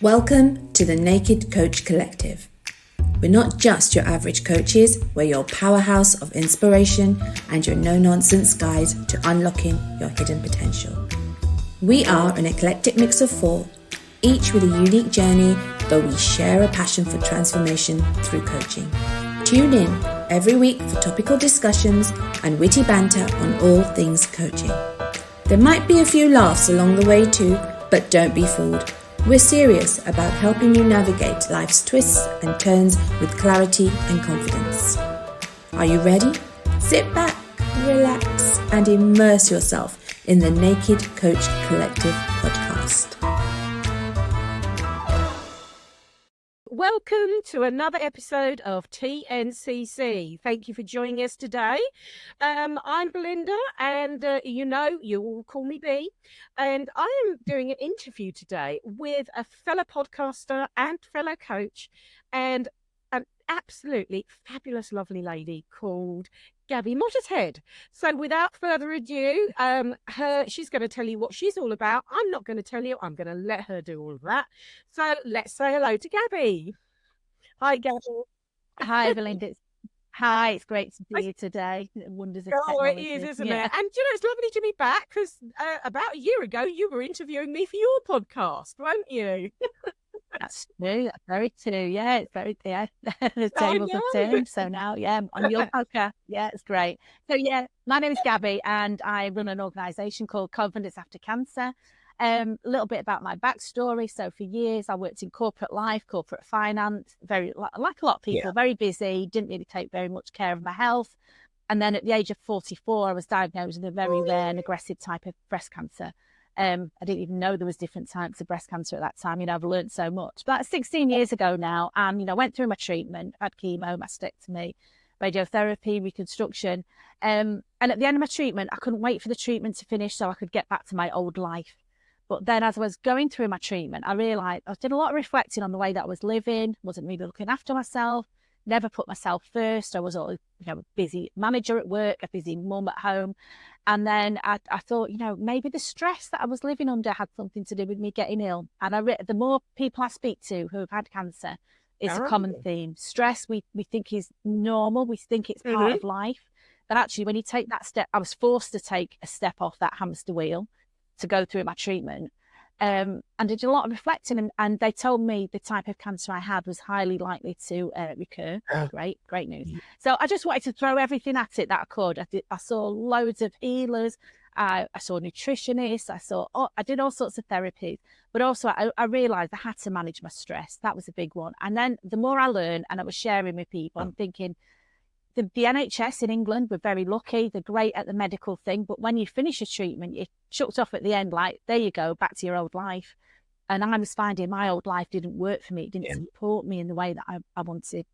Welcome to the Naked Coach Collective. We're not just your average coaches, we're your powerhouse of inspiration and your no-nonsense guide to unlocking your hidden potential. We are an eclectic mix of four, each with a unique journey, but we share a passion for transformation through coaching. Tune in every week for topical discussions and witty banter on all things coaching. There might be a few laughs along the way too, but don't be fooled. We're serious about helping you navigate life's twists and turns with clarity and confidence. Are you ready? Sit back, relax, and immerse yourself in the Naked Coach Collective podcast. Welcome to another episode of TNCC. Thank you for joining us today. I'm Belinda, and you all call me B. And I am doing an interview today with a fellow podcaster and fellow coach, and an absolutely fabulous, lovely lady called Gabby Mottershead. So without further ado, she's going to tell you what she's all about. I'm not going to tell you. I'm going to let her do all of that. So let's say hello to Gabby. Hi, Gabby. Hi, Belinda. Hi, it's great to be here today. Wonders of technology. It is, isn't it? And it's lovely to be back because about a year ago you were interviewing me for your podcast, weren't you? That's true. That's very true. Yeah, it's very, the tables have turned. So now, on your podcast. Yeah, it's great. So my name is Gabby and I run an organisation called Confidence After Cancer. A little bit about my backstory. So for years I worked in corporate life, corporate finance, very like a lot of people, very busy, didn't really take very much care of my health. And then at the age of 44, I was diagnosed with a very rare and aggressive type of breast cancer. I didn't even know there was different types of breast cancer at that time. I've learned so much. But that's 16 years ago now. And, went through my treatment, had chemo, mastectomy, radiotherapy, reconstruction. And at the end of my treatment, I couldn't wait for the treatment to finish so I could get back to my old life. But then as I was going through my treatment, I realised I did a lot of reflecting on the way that I was living, wasn't really looking after myself, never put myself first. I was always, a busy manager at work, a busy mum at home. And then I thought, maybe the stress that I was living under had something to do with me getting ill. And the more people I speak to who have had cancer, it's a common theme. Stress, we think is normal. We think it's part of life. But actually, when you take that step, I was forced to take a step off that hamster wheel to go through my treatment. And I did a lot of reflecting, and they told me the type of cancer I had was highly likely to recur. Great news. So I just wanted to throw everything at it that I could. I saw loads of healers. I saw nutritionists. I did all sorts of therapies, but also I realised I had to manage my stress. That was a big one. And then the more I learned and I was sharing with people, I'm thinking, the NHS in England, we're very lucky. They're great at the medical thing. But when you finish a treatment, you're chucked off at the end, like, there you go, back to your old life. And I was finding my old life didn't work for me. It didn't support me in the way that I wanted.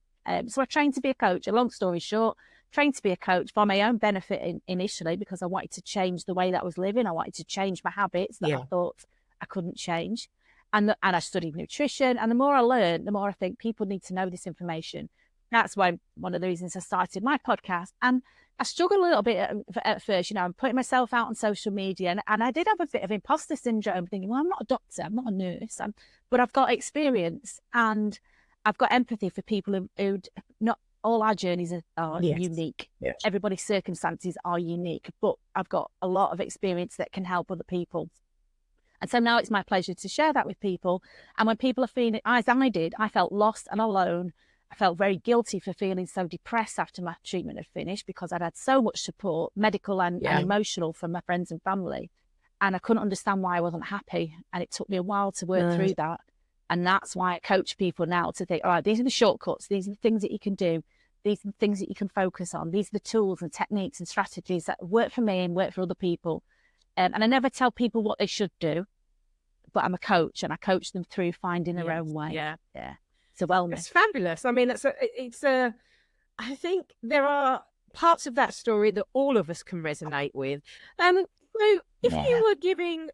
So I trained to be a coach. A long story short, trained to be a coach for my own benefit initially because I wanted to change the way that I was living. I wanted to change my habits that I thought I couldn't change. And I studied nutrition. And the more I learned, the more I think people need to know this information. That's why one of the reasons I started my podcast. And I struggled a little bit at first, I'm putting myself out on social media. And I did have a bit of imposter syndrome, thinking, well, I'm not a doctor, I'm not a nurse, but I've got experience and I've got empathy for people who not all our journeys are unique. Yes. Everybody's circumstances are unique, but I've got a lot of experience that can help other people. And so now it's my pleasure to share that with people. And when people are feeling, as I did, I felt lost and alone. I felt very guilty for feeling so depressed after my treatment had finished because I'd had so much support, medical and emotional, from my friends and family. And I couldn't understand why I wasn't happy. And it took me a while to work through that. And that's why I coach people now to think, all right, these are the shortcuts. These are the things that you can do. These are the things that you can focus on. These are the tools and techniques and strategies that work for me and work for other people. And I never tell people what they should do, but I'm a coach and I coach them through finding their own way. Yeah. Wellness. It's fabulous. I mean, I think there are parts of that story that all of us can resonate with. So if you were giving,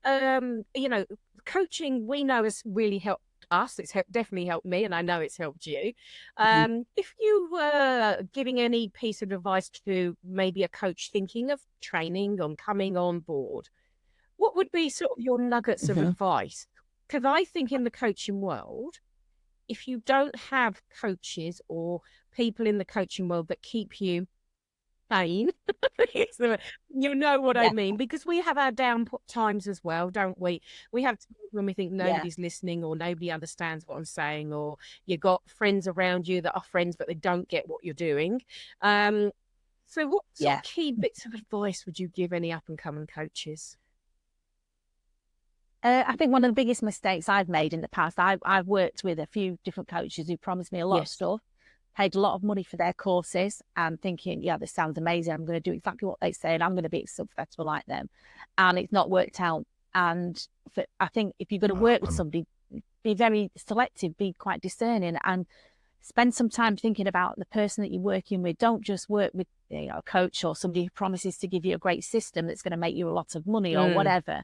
coaching, we know has really helped us. It's definitely helped me, and I know it's helped you. If you were giving any piece of advice to maybe a coach thinking of training on coming on board, what would be sort of your nuggets of advice? Because I think in the coaching world, if you don't have coaches or people in the coaching world that keep you sane, you know what I Yeah. mean, because we have our down times as well, don't we? We have times when we think nobody's listening or nobody understands what I'm saying, or you got friends around you that are friends but they don't get what you're doing. So what sort Yeah. of key bits of advice would you give any up and coming coaches? I think one of the biggest mistakes I've made in the past, I've worked with a few different coaches who promised me a lot of Yes. stuff, paid a lot of money for their courses, and thinking, yeah, this sounds amazing. I'm going to do exactly what they say, and I'm going to be successful like them. And it's not worked out. And I think if you're going to work with somebody, be very selective, be quite discerning, and spend some time thinking about the person that you're working with. Don't just work with a coach or somebody who promises to give you a great system that's going to make you a lot of money or whatever.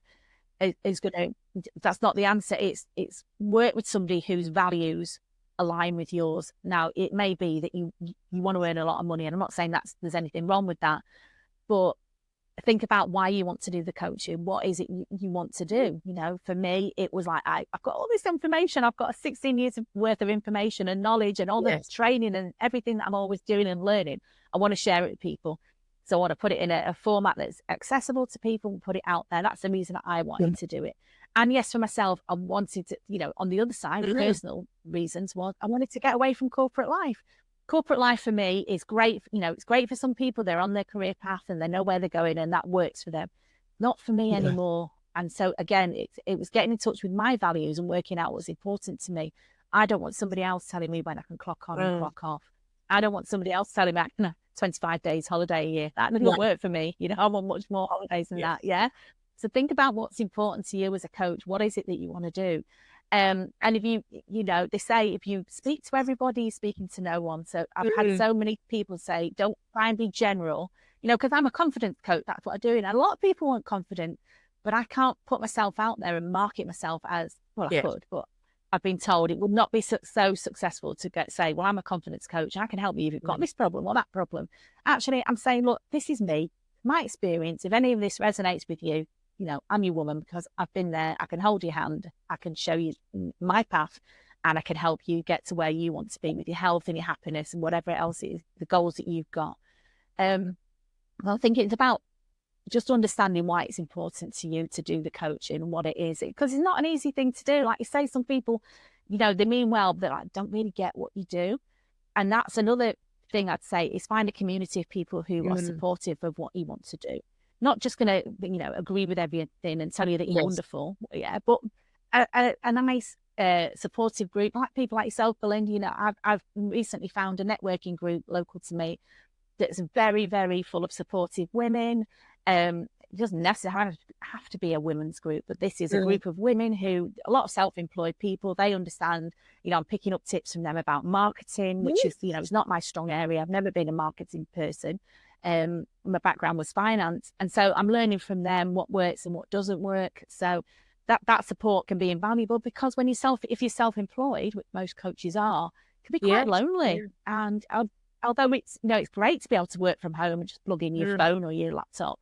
Is going to, that's not the answer. It's work with somebody whose values align with yours. Now, it may be that you want to earn a lot of money, and I'm not saying there's anything wrong with that, but think about why you want to do the coaching. What is it you want to do? For me, it was like, I've got all this information. I've got 16 years worth of information and knowledge and all the training and everything that I'm always doing and learning. I want to share it with people. So I want to put it in a format that's accessible to people and put it out there. That's the reason I wanted to do it. And yes, for myself, I wanted to, on the other side, personal reasons was I wanted to get away from corporate life. Corporate life for me is great. It's great for some people. They're on their career path and they know where they're going and that works for them. Not for me anymore. And so again, it was getting in touch with my values and working out what's important to me. I don't want somebody else telling me when I can clock on and clock off. I don't want somebody else telling me I can 25 days holiday a year. That doesn't work for me. I want much more holidays than that. Yeah. So think about what's important to you as a coach. What is it that you want to do? And if they say if you speak to everybody, you're speaking to no one. So I've had so many people say, don't try and be general, because I'm a confidence coach. That's what I do. And a lot of people want confident, but I can't put myself out there and market myself as, well, I could, but I've been told it would not be so successful to say, well, I'm a confidence coach and I can help you if you've got this problem or that problem. Actually, I'm saying, look, this is me, my experience. If any of this resonates with you, I'm your woman because I've been there. I can hold your hand. I can show you my path and I can help you get to where you want to be with your health and your happiness and whatever else is the goals that you've got. I think it's about just understanding why it's important to you to do the coaching and what it is, because it's not an easy thing to do. Like you say, some people, they mean well, but I don't really get what you do. And that's another thing I'd say is find a community of people who are supportive of what you want to do. Not just going to, agree with everything and tell you that you're wonderful. Yeah. But a nice supportive group, like people like yourself, Belinda. I've recently found a networking group local to me that's very, very full of supportive women. It doesn't necessarily have to be a women's group, but this is a group of women who, a lot of self-employed people, they understand, I'm picking up tips from them about marketing, which is, it's not my strong area. I've never been a marketing person. My background was finance. And so I'm learning from them what works and what doesn't work. So that support can be invaluable because if you're self-employed, which most coaches are, it can be quite lonely. And although it's great to be able to work from home and just plug in your phone or your laptop,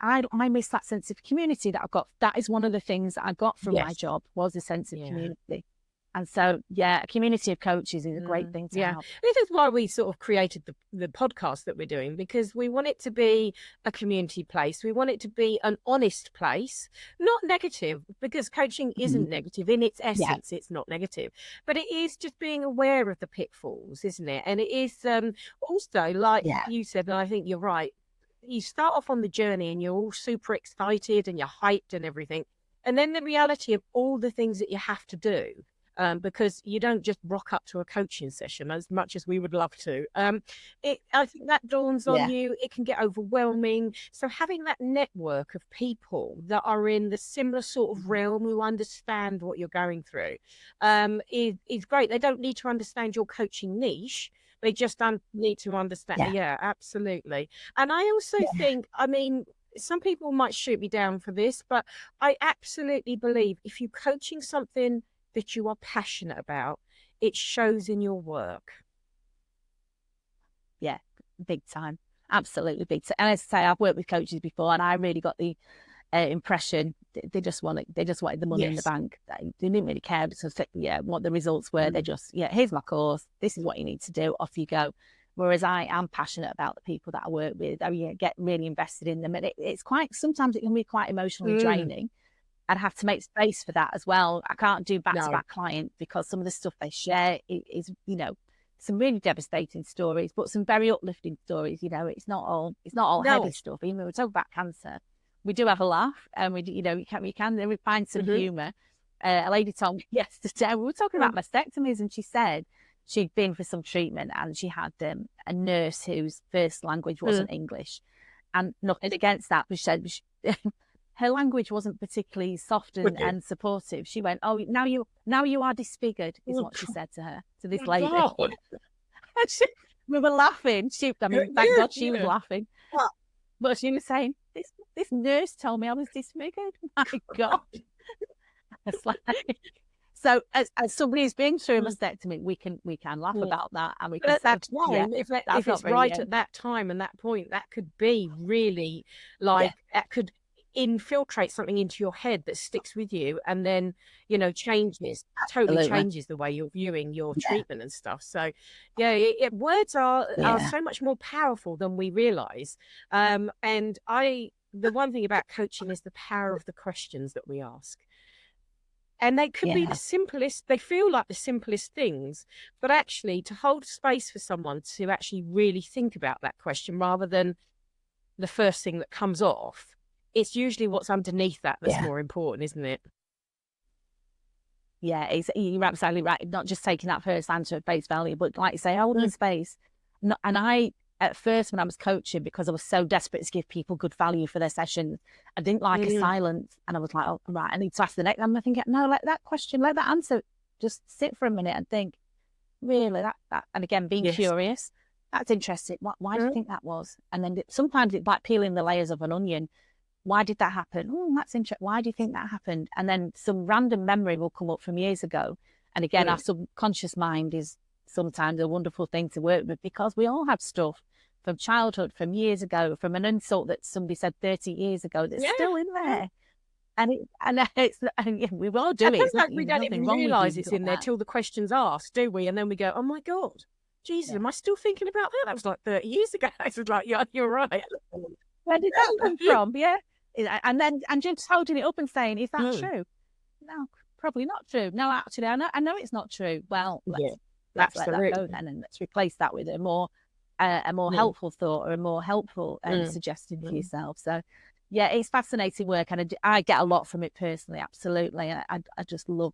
I miss that sense of community that I've got. That is one of the things that I got from my job was a sense of community. And so, a community of coaches is a great thing to have. This is why we sort of created the podcast that we're doing, because we want it to be a community place. We want it to be an honest place, not negative, because coaching isn't negative. In its essence, it's not negative. But it is just being aware of the pitfalls, isn't it? And it is also, like you said, and I think you're right, you start off on the journey and you're all super excited and you're hyped and everything. And then the reality of all the things that you have to do, because you don't just rock up to a coaching session as much as we would love to. I think that dawns on you. It can get overwhelming. So having that network of people that are in the similar sort of realm who understand what you're going through is great. They don't need to understand your coaching niche. They just need to understand. Yeah, absolutely. And I also think, some people might shoot me down for this, but I absolutely believe if you're coaching something that you are passionate about, it shows in your work. Yeah, big time. Absolutely big time. And as I say, I've worked with coaches before and I really got the impression. They just wanted the money in the bank. They didn't really care what the results were. They just, here's my course. This is what you need to do. Off you go. Whereas I am passionate about the people that I work with. I get really invested in them. And sometimes it can be quite emotionally draining. I'd have to make space for that as well. I can't do back-to-back client because some of the stuff they share is some really devastating stories, but some very uplifting stories. It's not all heavy stuff. Even when we talk about cancer, we do have a laugh, and we can find some humour. A lady told me yesterday, we were talking about mastectomies, and she said she'd been for some treatment, and she had a nurse whose first language wasn't English, and nothing against that, but she said her language wasn't particularly soft and supportive. She went, "Oh, now you are disfigured," is what she said to this lady. We were laughing. Thank God she was laughing. But she was saying, this nurse told me I was disfigured. My God. It's like, so as somebody who's been through a mastectomy, we can laugh about that, and we can. But at that time, if it's right at that time and that point, that could be really that could infiltrate something into your head that sticks with you, and then totally changes the way you're viewing your treatment and stuff. So words are so much more powerful than we realize. And the one thing about coaching is the power of the questions that we ask. And they could be the simplest, they feel like the simplest things, but actually to hold space for someone to actually really think about that question rather than the first thing that comes off. It's usually what's underneath that's more important, isn't it? Yeah, you're absolutely right. Not just taking that first answer at face value, but like you say, holding space. And I, at first, when I was coaching, because I was so desperate to give people good value for their sessions, I didn't like a silence. And I was like, oh, right, I need to ask the next. And I'm thinking, no, let that question, let that answer, just sit for a minute and think, really, that and again, being curious, that's interesting. Why do you think that was? And then sometimes it's like peeling the layers of an onion. Why did that happen? Oh, that's interesting. Why do you think that happened? And then some random memory will come up from years ago. And again, our subconscious mind is sometimes a wonderful thing to work with, because we all have stuff from childhood, from years ago, from an insult that somebody said 30 years ago that's still in there. And we all do it. Like we don't even realise it's in there till the question's asked, do we? And then we go, oh my God, Jesus, am I still thinking about that? That was like 30 years ago. I was like, yeah, you're right. Where did that come from? Yeah. And just holding it up and saying, is that true? No, probably not true. No, actually, I know it's not true. Well, let's let that go then, and let's replace that with a more helpful thought, or a more helpful suggestion for yourself. So, yeah, it's fascinating work, and I get a lot from it personally. Absolutely, I just love,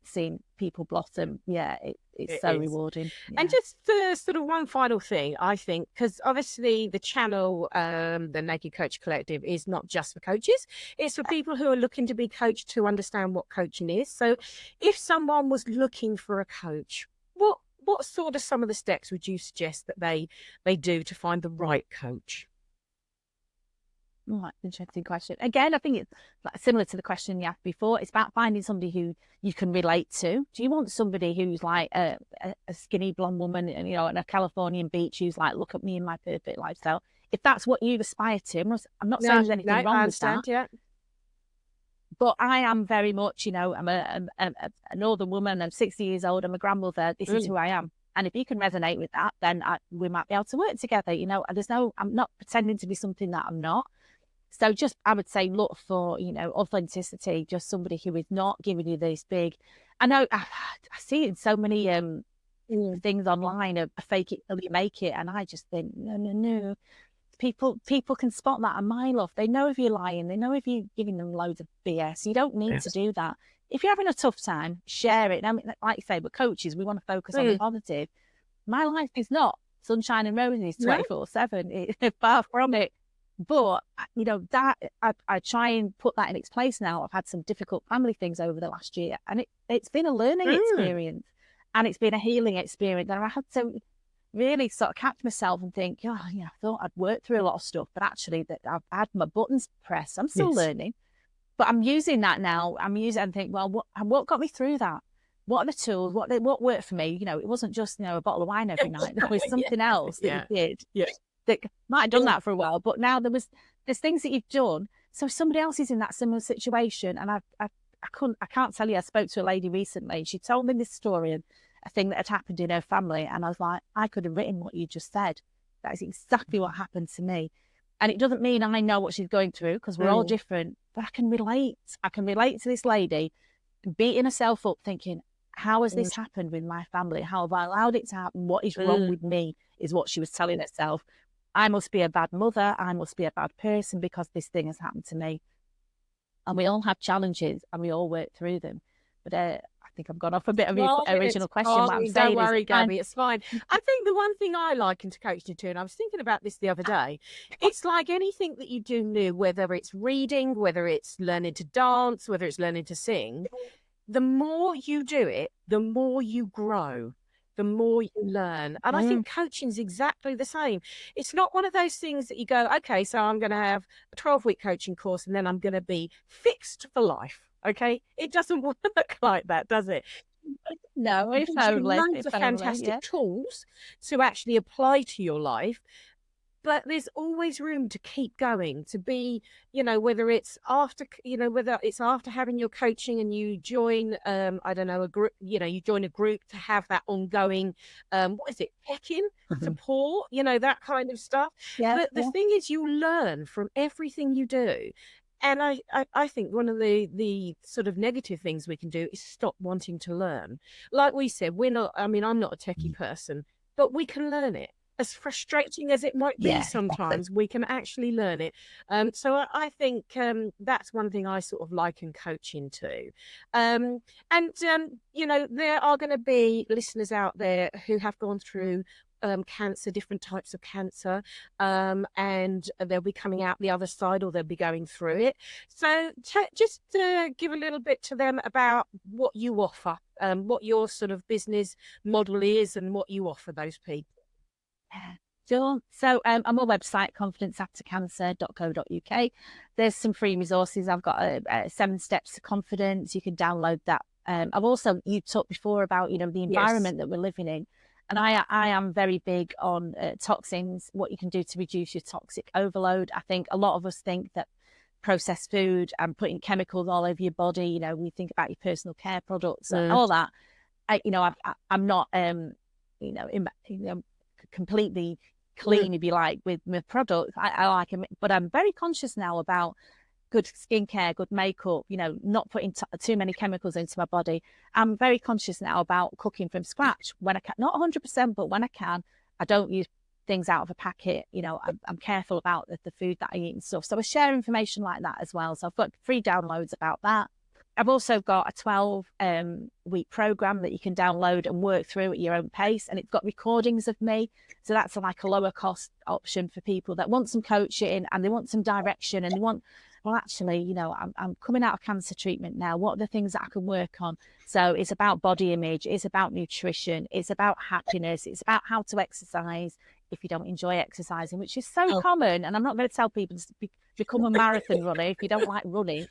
seeing people blossom. Yeah, it's so rewarding. Yeah. And just sort of one final thing, I think, because obviously the channel, the Naked Coach Collective, is not just for coaches. It's for people who are looking to be coached, to understand what coaching is. So if someone was looking for a coach, what sort of some of the steps would you suggest that they do to find the right coach? Oh, that's an interesting question. Again, I think it's similar to the question you asked before. It's about finding somebody who you can relate to. Do you want somebody who's like a skinny blonde woman, and on a Californian beach, who's like, look at me in my perfect lifestyle? If that's what you aspire to, I'm not saying there's anything wrong with that. Yeah. But I am very much, I'm a northern woman. I'm 60 years old. I'm a grandmother. This is who I am. And if you can resonate with that, then we might be able to work together. I'm not pretending to be something that I'm not. So I would say, look for, authenticity, just somebody who is not giving you this big, I know I see it in so many things online of fake it till you make it. And I just think, no. People can spot that a mile off. They know if you're lying. They know if you're giving them loads of BS. You don't need to do that. If you're having a tough time, share it. I mean, like you say, but coaches, we want to focus on the positive. My life is not sunshine and roses 24/7. Far from it. But, that I try and put that in its place now. I've had some difficult family things over the last year, and it's been a learning experience, and it's been a healing experience. And I had to really sort of catch myself and think, I thought I'd worked through a lot of stuff, but actually that I've had my buttons pressed. I'm still learning, but I'm using that now. I'm using it and think, well, what got me through that? What are the tools? What worked for me? It wasn't just, a bottle of wine every night. There was something else that you did. Yeah. That might have done that for a while, but now there there's things that you've done. So if somebody else is in that similar situation, and I can't tell you, I spoke to a lady recently, she told me this story and a thing that had happened in her family. And I was like, I could have written what you just said. That is exactly what happened to me. And it doesn't mean I know what she's going through, because we're all different, but I can relate. I can relate to this lady beating herself up thinking, how has this happened with my family? How have I allowed it to happen? What is wrong with me is what she was telling herself. I must be a bad mother. I must be a bad person because this thing has happened to me. And we all have challenges and we all work through them. But I think I've gone off a bit of your original question. What I'm saying don't worry, is, Gabby, it's fine. I think the one thing I liken to coaching too, and I was thinking about this the other day, it's like anything that you do new, whether it's reading, whether it's learning to dance, whether it's learning to sing, the more you do it, the more you grow, the more you learn. And I think coaching is exactly the same. It's not one of those things that you go, okay, so I'm going to have a 12-week coaching course and then I'm going to be fixed for life. Okay. It doesn't work like that, does it? No, it's loads of fantastic tools to actually apply to your life. But there's always room to keep going, to be, whether it's after, whether it's after having your coaching and you join, I don't know, a group, you join a group to have that ongoing, what is it, check-in, support, that kind of stuff. But the thing is, you learn from everything you do. And I think one of the sort of negative things we can do is stop wanting to learn. Like we said, I'm not a techie person, but we can learn it. As frustrating as it might be sometimes, we can actually learn it. So I think that's one thing I sort of liken coaching to. And there are going to be listeners out there who have gone through cancer, different types of cancer, and they'll be coming out the other side, or they'll be going through it. So just give a little bit to them about what you offer, what your sort of business model is, and what you offer those people. Sure. So on my website, confidenceaftercancer.co.uk, there's some free resources. I've got 7 steps to confidence. You can download that. I've also, you talked before about, the environment that we're living in. And I am very big on toxins, what you can do to reduce your toxic overload. I think a lot of us think that processed food and putting chemicals all over your body, we think about your personal care products and all that. I'm not, completely clean, if you like, with my products. I like them, but I'm very conscious now about good skincare, good makeup, not putting too many chemicals into my body. I'm very conscious now about cooking from scratch when I can, not 100%, but when I can. I don't use things out of a packet. I'm careful about the food that I eat and stuff. So I share information like that as well. So I've got free downloads about that. I've also got a 12-week program that you can download and work through at your own pace. And it's got recordings of me. So that's like a lower cost option for people that want some coaching and they want some direction and they want, well, actually, I'm coming out of cancer treatment now. What are the things that I can work on? So it's about body image. It's about nutrition. It's about happiness. It's about how to exercise if you don't enjoy exercising, which is so common. And I'm not going to tell people to become a marathon runner if you don't like running,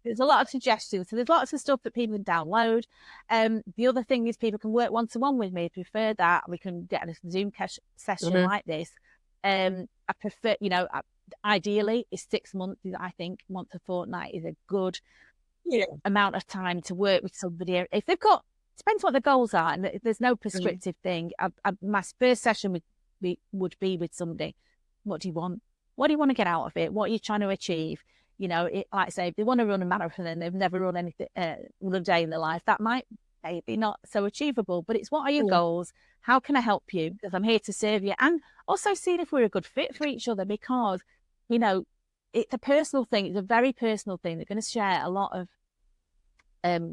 There's a lot of suggestions. So there's lots of stuff that people can download. The other thing is people can work one-to-one with me. If you prefer that, we can get a Zoom session like this. I prefer, ideally it's 6 months. I think once a fortnight is a good amount of time to work with somebody. If they've got, depends what the goals are, and there's no prescriptive thing. My first session would be with somebody. What do you want? What do you want to get out of it? What are you trying to achieve? Like I say, if they want to run a marathon and they've never run anything, run a day in their life, that might maybe not so achievable, but it's what are your goals? How can I help you? Because I'm here to serve you. And also seeing if we're a good fit for each other, because, it's a personal thing. It's a very personal thing. They're going to share a lot of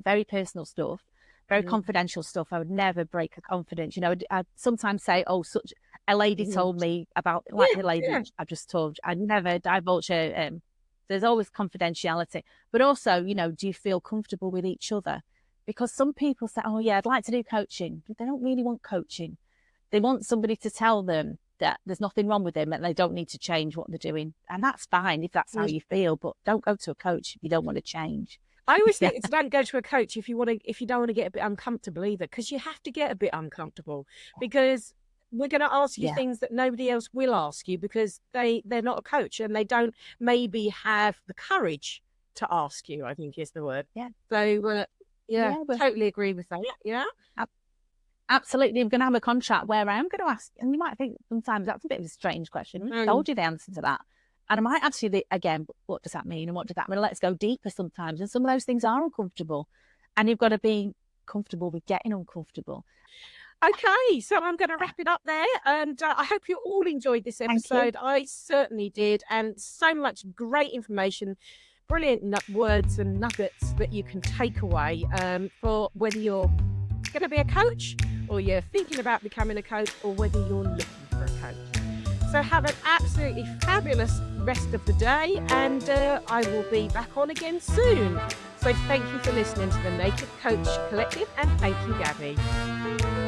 very personal stuff, very confidential stuff. I would never break a confidence. I'd sometimes say, oh, such a lady told me about, like the lady I just told you. I'd never divulge her. There's always confidentiality, but also, do you feel comfortable with each other? Because some people say, oh yeah, I'd like to do coaching, but they don't really want coaching. They want somebody to tell them that there's nothing wrong with them and they don't need to change what they're doing. And that's fine if that's how you feel, but don't go to a coach if you don't want to change. I always think don't go to a coach if you don't want to get a bit uncomfortable either, because you have to get a bit uncomfortable, because we're going to ask you Yeah. things that nobody else will ask you because they're not a coach and they don't maybe have the courage to ask you, I think is the word. Yeah. So, totally agree with that. Yeah. Absolutely. We're going to have a contract where I am going to ask, and you might think sometimes that's a bit of a strange question. I told you the answer to that. And I might ask you again, what does that mean? And what does that mean? Let's go deeper sometimes. And some of those things are uncomfortable. And you've got to be comfortable with getting uncomfortable. Okay, so I'm going to wrap it up there. And I hope you all enjoyed this episode. I certainly did. And so much great information, brilliant words and nuggets that you can take away for whether you're going to be a coach or you're thinking about becoming a coach or whether you're looking for a coach. So have an absolutely fabulous rest of the day, and I will be back on again soon. So thank you for listening to the Naked Coach Collective, and thank you, Gabby.